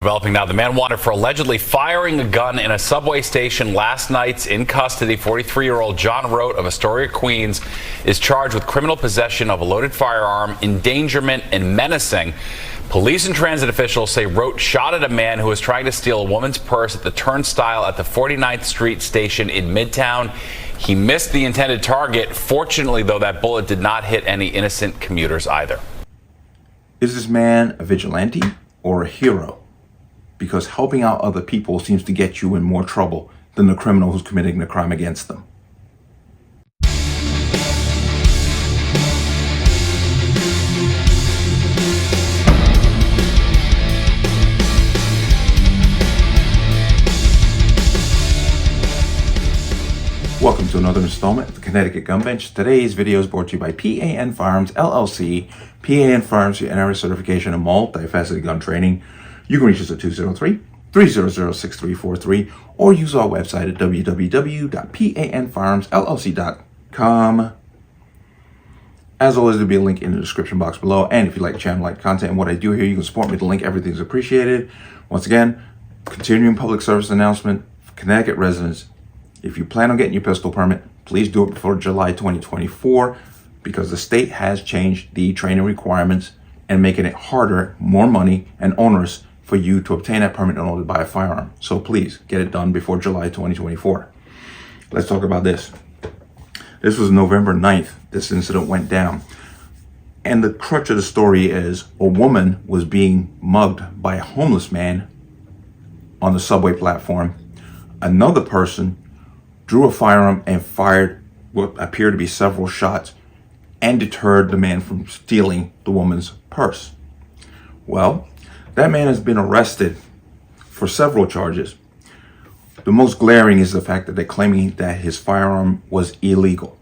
Developing now, the man wanted for allegedly firing a gun in a subway station last night's in custody. 43-year-old John Rote of Astoria, Queens, is charged with criminal possession of a loaded firearm, endangerment, and menacing. Police and transit officials say Rote shot at a man who was trying to steal a woman's purse at the turnstile at the 49th Street station in Midtown. He missed the intended target. Fortunately, though, that bullet did not hit any innocent commuters either. Is this man a vigilante or a hero? Because helping out other people seems to get you in more trouble than the criminal who's committing the crime against them. Welcome to another installment of the Connecticut Gun Bench. Today's video is brought to you by P.A.N. Firearms, LLC. P.A.N. Firearms, your NRA certification and multifaceted gun training. You can reach us at 203-300-6343 or use our website at www.panfirearmsllc.com. As always, there'll be a link in the description box below. And if you like the channel, like content and what I do here, you can support me. The link, everything's appreciated. Once again, continuing public service announcement for Connecticut residents. If you plan on getting your pistol permit, please do it before July 2024 because the state has changed the training requirements and making it harder, more money, and onerous for you to obtain that permit in order to buy a firearm. So please get it done before July 2024. Let's talk about this. This was November 9th. This incident went down. And the crux of the story is a woman was being mugged by a homeless man on the subway platform. Another person drew a firearm and fired what appeared to be several shots and deterred the man from stealing the woman's purse. Well, that man has been arrested for several charges. The most glaring is the fact that they're claiming that his firearm was illegal.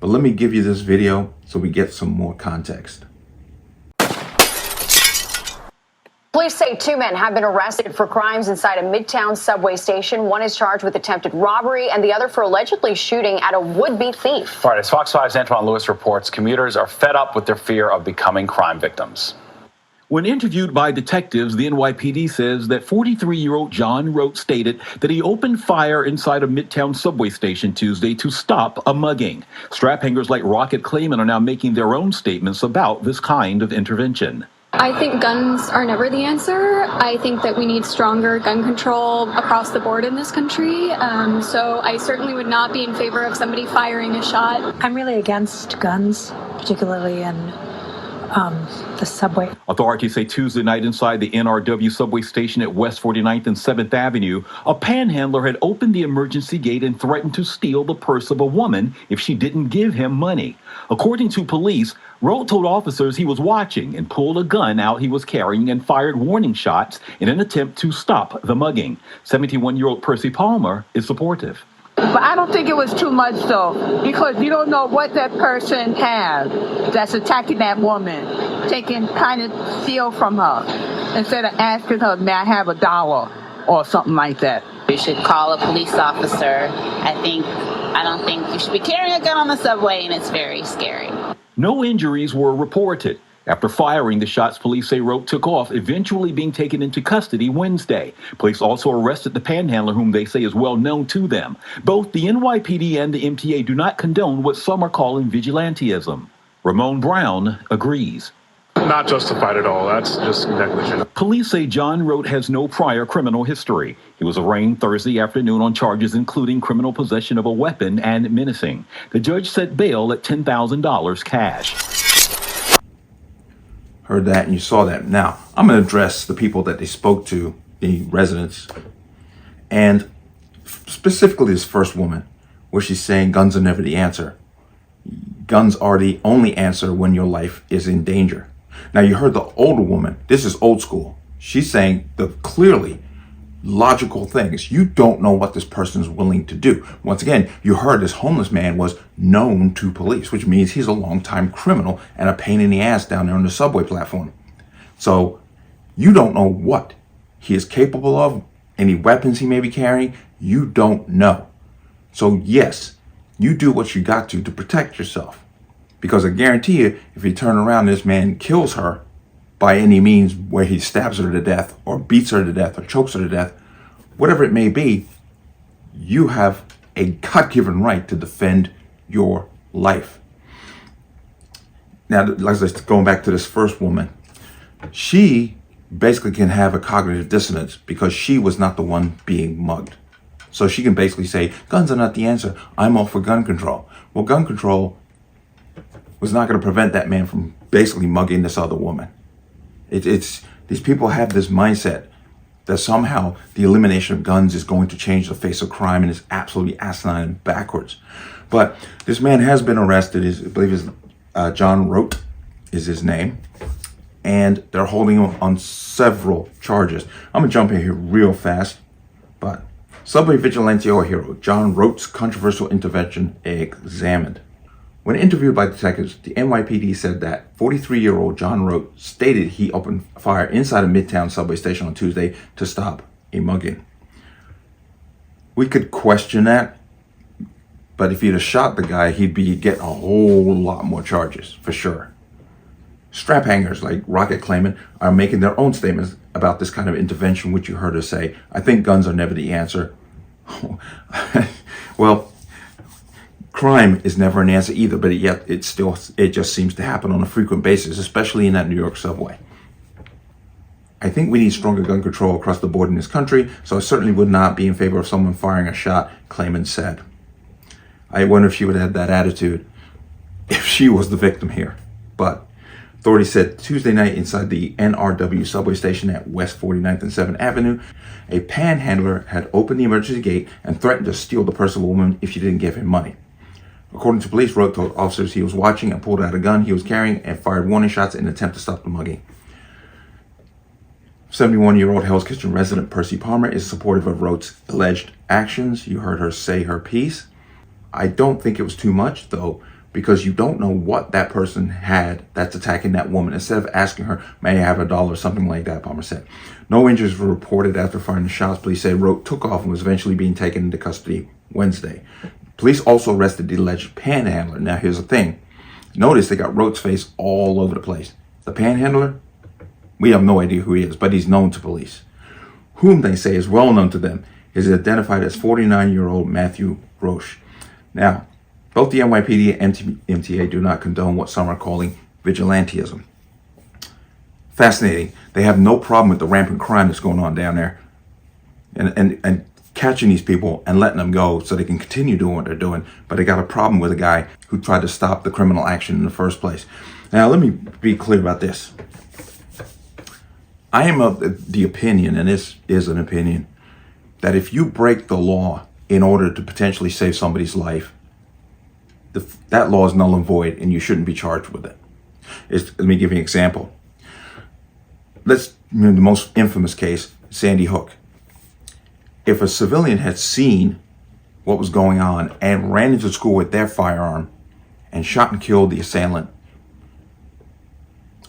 But let me give you this video so we get some more context. Police say two men have been arrested for crimes inside a Midtown subway station. One is charged with attempted robbery and the other for allegedly shooting at a would-be thief. All right, as Fox 5's Antoine Lewis reports, commuters are fed up with their fear of becoming crime victims. When interviewed by detectives, the NYPD says that 43-year-old John Rote stated that he opened fire inside a Midtown subway station Tuesday to stop a mugging. Strap hangers like Rocket Clayman are now making their own statements about this kind of intervention. I think guns are never the answer. I think that we need stronger gun control across the board in this country. So I certainly would not be in favor of somebody firing a shot. I'm really against guns, particularly in the subway. Authorities say Tuesday night inside the NRW subway station at West 49th and 7th Avenue, a panhandler had opened the emergency gate and threatened to steal the purse of a woman if she didn't give him money. According to police, Rote told officers he was watching and pulled a gun out he was carrying and fired warning shots in an attempt to stop the mugging. 71-year-old Percy Palmer is supportive. But I don't think it was too much, though, because you don't know what that person has that's attacking that woman, taking kind of steal from her, instead of asking her, may I have $1 or something like that. You should call a police officer. I don't think you should be carrying a gun on the subway, and it's very scary. No injuries were reported. After firing the shots, police say Rote took off, eventually being taken into custody Wednesday. Police also arrested the panhandler, whom they say is well known to them. Both the NYPD and the MTA do not condone what some are calling vigilantism. Ramon Brown agrees. Not justified at all. That's just negligent. Police say John Rote has no prior criminal history. He was arraigned Thursday afternoon on charges including criminal possession of a weapon and menacing. The judge set bail at $10,000 cash. Heard that and you saw that. Now, I'm going to address the people that they spoke to, the residents, and specifically this first woman, where she's saying guns are never the answer. Guns are the only answer when your life is in danger. Now, you heard the older woman. This is old school. She's saying the clearly logical things. You don't know what this person is willing to do. Once again, you heard this homeless man was known to police, which means he's a longtime criminal and a pain in the ass down there on the subway platform. So you don't know what he is capable of, any weapons he may be carrying. You don't know. So yes, you do what you got to protect yourself. Because I guarantee you, if you turn around and this man kills her, by any means where he stabs her to death or beats her to death or chokes her to death, whatever it may be, you have a God-given right to defend your life. Now, like I said, going back to this first woman, she basically can have a cognitive dissonance because she was not the one being mugged. So she can basically say, guns are not the answer. I'm all for gun control. Well, gun control was not going to prevent that man from basically mugging this other woman. It's these people have this mindset that somehow the elimination of guns is going to change the face of crime, and it's absolutely asinine and backwards. But this man has been arrested. I believe it's John Rote is his name. And they're holding him on several charges. I'm going to jump in here real fast. But subway vigilante or hero, John Rote's controversial intervention examined. When interviewed by detectives, the NYPD said that 43-year-old John Rote stated he opened fire inside a Midtown subway station on Tuesday to stop a mugging. We could question that, but if he'd have shot the guy, he'd be getting a whole lot more charges, for sure. Strap hangers like Rocket Claimant are making their own statements about this kind of intervention, which you heard her say, I think guns are never the answer. Well, crime is never an answer either, but yet it just seems to happen on a frequent basis, especially in that New York subway. I think we need stronger gun control across the board in this country, so I certainly would not be in favor of someone firing a shot, Claimant said. I wonder if she would have had that attitude if she was the victim here. But authorities said Tuesday night inside the NRW subway station at West 49th and 7th Avenue, a panhandler had opened the emergency gate and threatened to steal the purse of a woman if she didn't give him money. According to police, Rote told officers he was watching and pulled out a gun he was carrying and fired warning shots in an attempt to stop the mugging. 71-year-old Hell's Kitchen resident Percy Palmer is supportive of Rote's alleged actions. You heard her say her piece. I don't think it was too much, though, because you don't know what that person had that's attacking that woman. Instead of asking her, may I have $1 or something like that, Palmer said. No injuries were reported after firing the shots. Police say Rote took off and was eventually being taken into custody Wednesday. Police also arrested the alleged panhandler. Now, here's the thing. Notice they got Rote's face all over the place. The panhandler, we have no idea who he is, but he's known to police. Whom they say is well known to them is identified as 49-year-old Matthew Roche. Now, both the NYPD and MTA do not condone what some are calling vigilantism. Fascinating. They have no problem with the rampant crime that's going on down there. And catching these people and letting them go so they can continue doing what they're doing. But they got a problem with a guy who tried to stop the criminal action in the first place. Now, let me be clear about this. I am of the opinion, and this is an opinion, that if you break the law in order to potentially save somebody's life, that law is null and void, and you shouldn't be charged with it. Let me give you an example. The most infamous case, Sandy Hook. If a civilian had seen what was going on and ran into school with their firearm and shot and killed the assailant,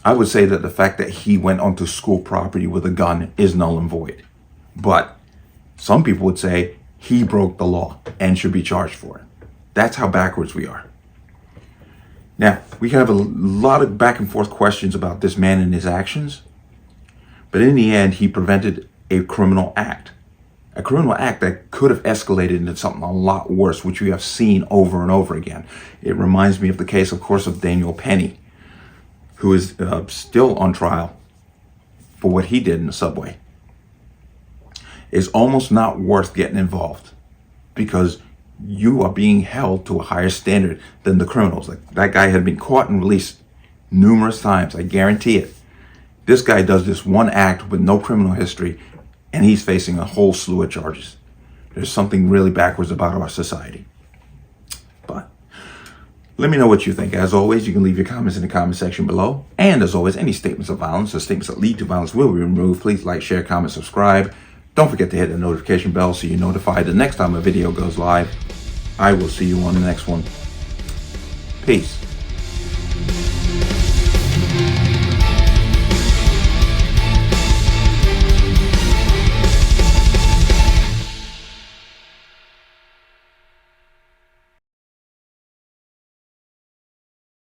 I would say that the fact that he went onto school property with a gun is null and void. But some people would say he broke the law and should be charged for it. That's how backwards we are. Now, we can have a lot of back and forth questions about this man and his actions, but in the end, he prevented a criminal act. A criminal act that could have escalated into something a lot worse, which we have seen over and over again. It reminds me of the case, of course, of Daniel Penny, who is still on trial for what he did in the subway. It's almost not worth getting involved because you are being held to a higher standard than the criminals. Like, that guy had been caught and released numerous times, I guarantee it. This guy does this one act with no criminal history, and he's facing a whole slew of charges. There's something really backwards about our society. But let me know what you think. As always, you can leave your comments in the comment section below. And as always, any statements of violence or statements that lead to violence will be removed. Please like, share, comment, subscribe. Don't forget to hit the notification bell so you're notified the next time a video goes live. I will see you on the next one. Peace.